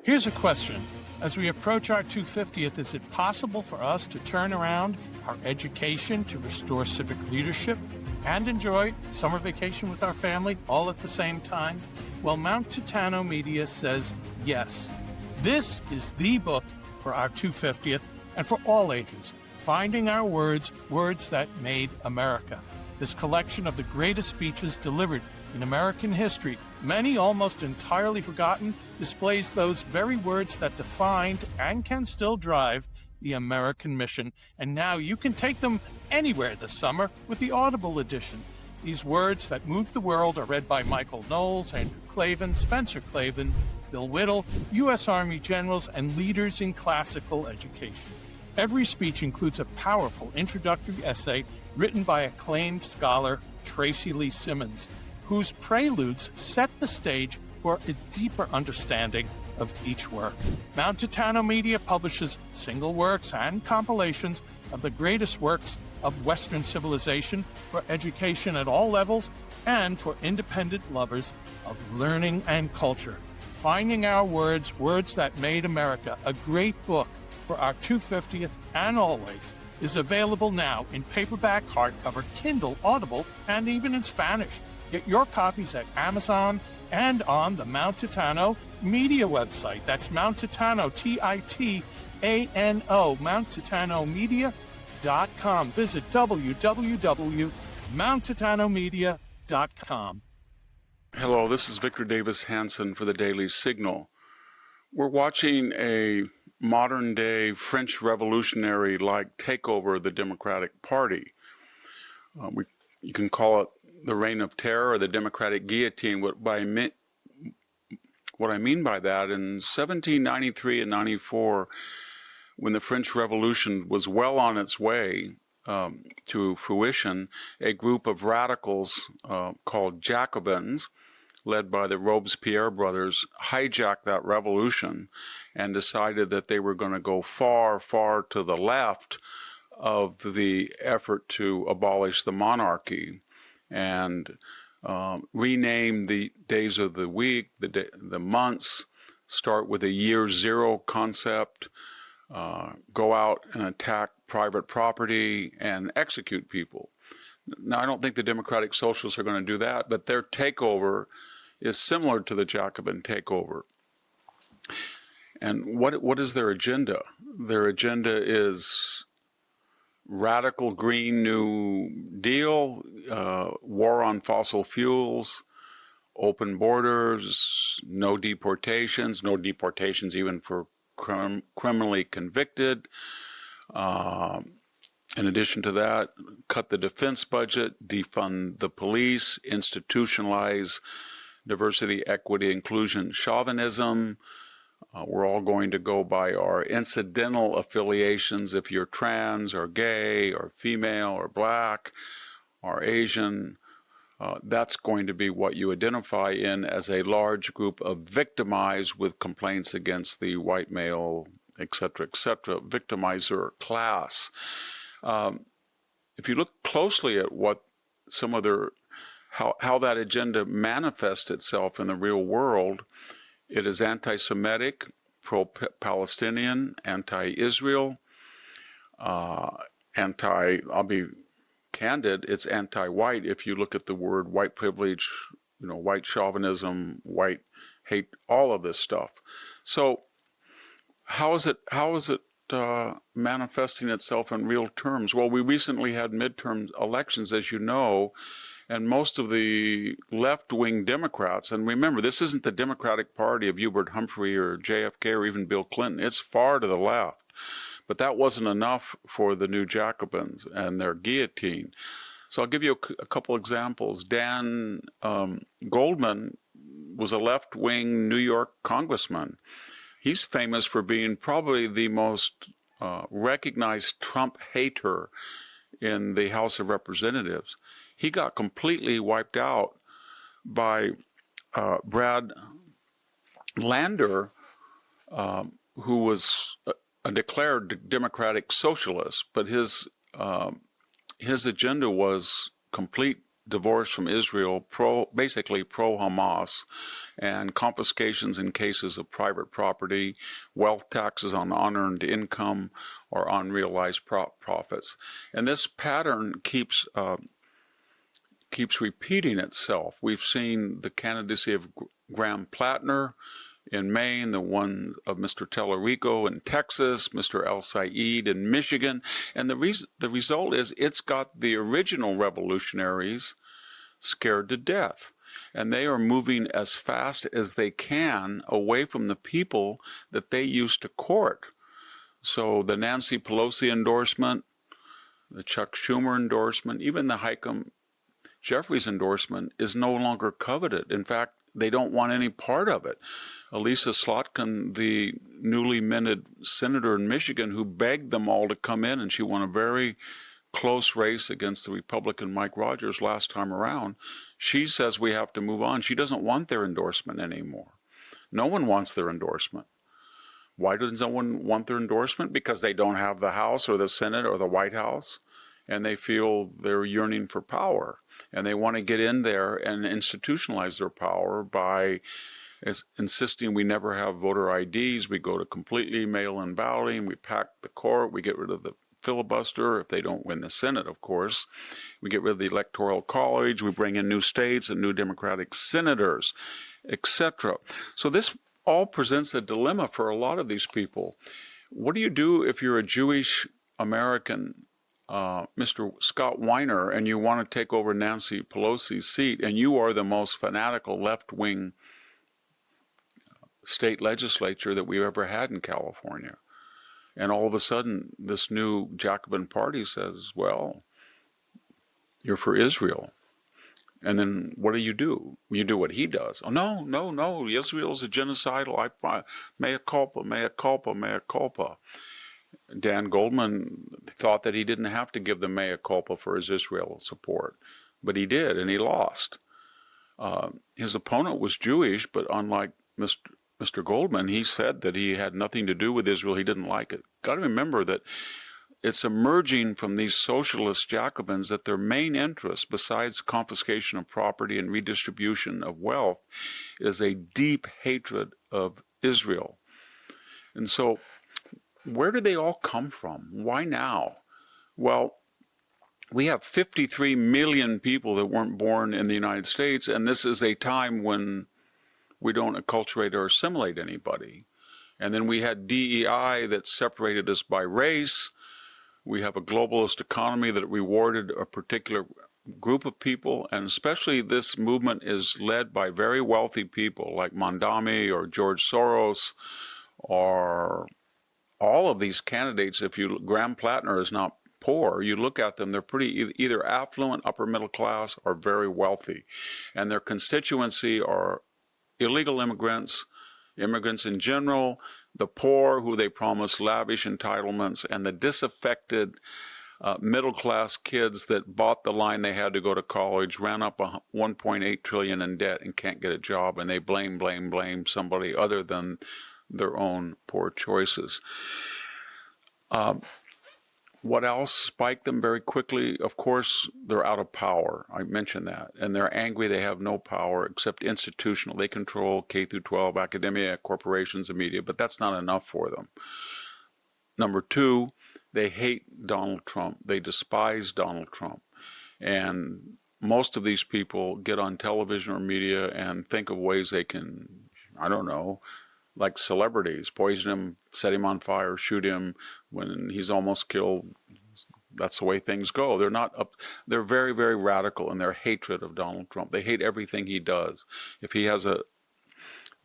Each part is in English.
Here's a question. As we approach our 250th, is it possible for us to turn around our education to restore civic leadership and enjoy summer vacation with our family all at the same time? Well, Mount Titano Media says yes. This is the book for our 250th and for all ages, Finding Our Words, Words That Made America. This collection of the greatest speeches delivered in American history, many almost entirely forgotten, displays those very words that defined and can still drive the American mission. And now you can take them anywhere this summer with the Audible edition. These words that moved the world are read by Michael Knowles, Andrew Klavan, Spencer Klavan, Bill Whittle, U.S. Army generals, and leaders in classical education. Every speech includes a powerful introductory essay written by acclaimed scholar Tracy Lee Simmons, whose preludes set the stage for a deeper understanding of each work. Mount Titano Media publishes single works and compilations of the greatest works of Western civilization for education at all levels and for independent lovers of learning and culture. Finding Our Words, Words That Made America, a great book for our 250th and always, is available now in paperback, hardcover, Kindle, Audible, and even in Spanish. Get your copies at Amazon and on the Mount Titano Media website. That's Mount Titano, Titano, MountTitanomedia.com. Visit www.mounttitanomedia.com. Hello, this is Victor Davis Hanson for the Daily Signal. We're watching a modern-day French revolutionary-like takeover of the Democratic Party. You can call it the Reign of Terror or the Democratic Guillotine. What I mean by that, in 1793 and 94, when the French Revolution was well on its way to fruition, a group of radicals called Jacobins, led by the Robespierre brothers, hijacked that revolution and decided that they were going to go far, far to the left of the effort to abolish the monarchy and rename the days of the week, the months, start with a year zero concept, go out and attack private property and execute people. Now, I don't think the Democratic Socialists are going to do that, but their takeover is similar to the Jacobin takeover. And what is their agenda? Their agenda is radical Green New Deal, war on fossil fuels, open borders, no deportations even for criminally convicted. In addition to that, cut the defense budget, defund the police, institutionalize diversity, equity, inclusion, chauvinism. We're all going to go by our incidental affiliations. If you're trans or gay or female or black or Asian, that's going to be what you identify in as a large group of victimized with complaints against the white male, etc., victimizer class. If you look closely at what some of their how that agenda manifests itself in the real world, it is anti-Semitic, pro-Palestinian, anti-Israel, I'll be candid, it's anti-white if you look at the word white privilege, white chauvinism, white hate, all of this stuff. So how is it manifesting itself in real terms? Well, we recently had midterm elections, as you know, and most of the left-wing Democrats, and remember, this isn't the Democratic Party of Hubert Humphrey or JFK or even Bill Clinton. It's far to the left. But that wasn't enough for the new Jacobins and their guillotine. So I'll give you a couple examples. Dan Goldman was a left-wing New York congressman. He's famous for being probably the most recognized Trump hater in the House of Representatives. He got completely wiped out by Brad Lander, who was a declared Democratic socialist, but his agenda was complete divorce from Israel, basically pro-Hamas, and confiscations in cases of private property, wealth taxes on unearned income or unrealized profits. And this pattern keeps repeating itself. We've seen the candidacy of Graham Plattner in Maine, the one of Mr. Tellerico in Texas, Mr. El Said in Michigan, and the result is it's got the original revolutionaries scared to death, and they are moving as fast as they can away from the people that they used to court. So the Nancy Pelosi endorsement, the Chuck Schumer endorsement, even the Hakeem Jeffries endorsement is no longer coveted. In fact, they don't want any part of it. Elisa Slotkin, the newly minted senator in Michigan, who begged them all to come in, and she won a very close race against the Republican Mike Rogers last time around, she says we have to move on. She doesn't want their endorsement anymore. No one wants their endorsement. Why does no one want their endorsement? Because they don't have the House or the Senate or the White House, and they feel they're yearning for power. And they want to get in there and institutionalize their power by insisting we never have voter IDs. We go to completely mail-in balloting. We pack the court. We get rid of the filibuster if they don't win the Senate, of course. We get rid of the Electoral College. We bring in new states and new Democratic senators, etc. So this all presents a dilemma for a lot of these people. What do you do if you're a Jewish American, Mr. Scott Weiner, and you want to take over Nancy Pelosi's seat, and you are the most fanatical left-wing state legislature that we've ever had in California? And all of a sudden, this new Jacobin party says, well, you're for Israel. And then what do? You do what he does. Oh, no, Israel's a genocidal. Mea culpa, mea culpa, mea culpa. Dan Goldman thought that he didn't have to give the mea culpa for his Israel support, but he did, and he lost. His opponent was Jewish, but unlike Mr. Goldman, he said that he had nothing to do with Israel. He didn't like it. Got to remember that it's emerging from these socialist Jacobins that their main interest, besides confiscation of property and redistribution of wealth, is a deep hatred of Israel. And so where do they all come from? Why now? Well, we have 53 million people that weren't born in the United States, and this is a time when we don't acculturate or assimilate anybody. And then we had DEI that separated us by race. We have a globalist economy that rewarded a particular group of people, and especially this movement is led by very wealthy people like Mondami or George Soros or all of these candidates. Graham Plattner is not poor. You look at them, they're pretty either affluent, upper middle class, or very wealthy. And their constituency are illegal immigrants, immigrants in general, the poor who they promise lavish entitlements, and the disaffected middle-class kids that bought the line they had to go to college, ran up $1.8 trillion in debt and can't get a job, and they blame somebody other than their own poor choices. What else spiked them very quickly? Of course, they're out of power. I mentioned that. And they're angry they have no power except institutional. They control K through 12, academia, corporations, and media, but that's not enough for them. Number two, they hate Donald Trump. They despise Donald Trump. And most of these people get on television or media and think of ways they can, I don't know, like celebrities, poison him, set him on fire, shoot him when he's almost killed. That's the way things go. They're very, very radical in their hatred of Donald Trump. They hate everything he does. If he has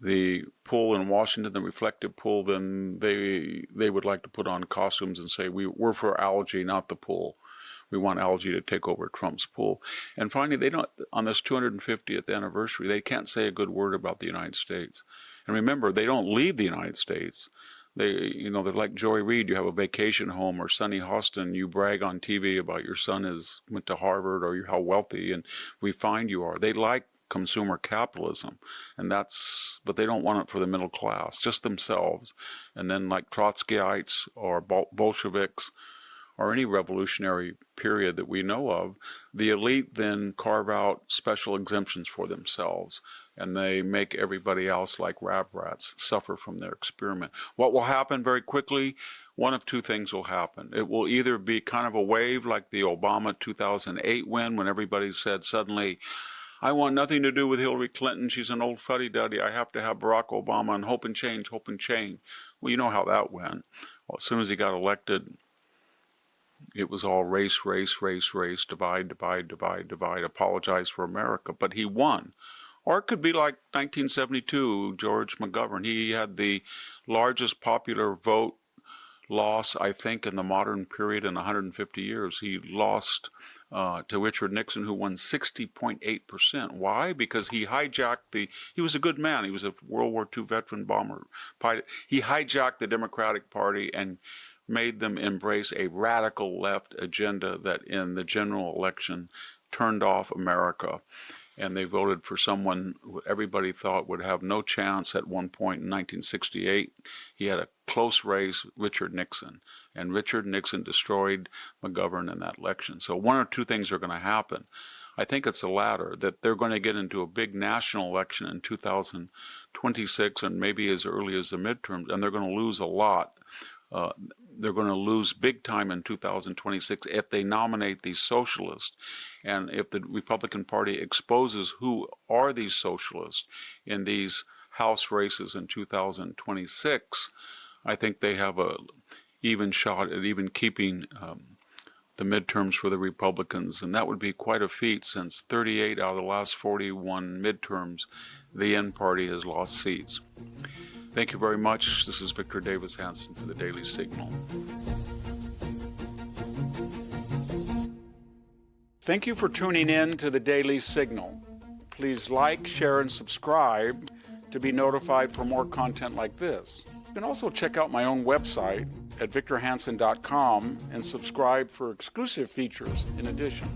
the pool in Washington, the reflective pool, then they would like to put on costumes and say, we're for algae, not the pool. We want algae to take over Trump's pool. And finally, they don't, on this 250th anniversary, they can't say a good word about the United States. And remember, they don't leave the United States. They're like Joy Reid. You have a vacation home, or Sonny Hostin. You brag on TV about your son went to Harvard, or how wealthy and refined you are. They like consumer capitalism, but they don't want it for the middle class, just themselves. And then like Trotskyites or Bolsheviks or any revolutionary period that we know of, the elite then carve out special exemptions for themselves, and they make everybody else, like lab rats, suffer from their experiment. What will happen very quickly? One of two things will happen. It will either be kind of a wave like the Obama 2008 win, when everybody said suddenly, I want nothing to do with Hillary Clinton. She's an old fuddy-duddy. I have to have Barack Obama and hope and change, hope and change. Well, you know how that went. Well, as soon as he got elected, it was all race, divide, apologize for America. But he won. Or it could be like 1972, George McGovern. He had the largest popular vote loss, I think, in the modern period in 150 years. He lost to Richard Nixon, who won 60.8%. Why? Because he hijacked he was a good man. He was a World War II veteran bomber pilot. He hijacked the Democratic Party and made them embrace a radical left agenda that in the general election turned off America. And they voted for someone who everybody thought would have no chance at one point in 1968. He had a close race, Richard Nixon. And Richard Nixon destroyed McGovern in that election. So one or two things are going to happen. I think it's the latter, that they're going to get into a big national election in 2026 and maybe as early as the midterms, and they're going to lose a lot. They're going to lose big time in 2026 if they nominate these socialists. And if the Republican Party exposes who are these socialists in these House races in 2026, I think they have a even shot at even keeping the midterms for the Republicans. And that would be quite a feat, since 38 out of the last 41 midterms, the N Party has lost seats. Thank you very much. This is Victor Davis Hanson for the Daily Signal. Thank you for tuning in to the Daily Signal. Please like, share, and subscribe to be notified for more content like this. You can also check out my own website at victorhanson.com and subscribe for exclusive features in addition.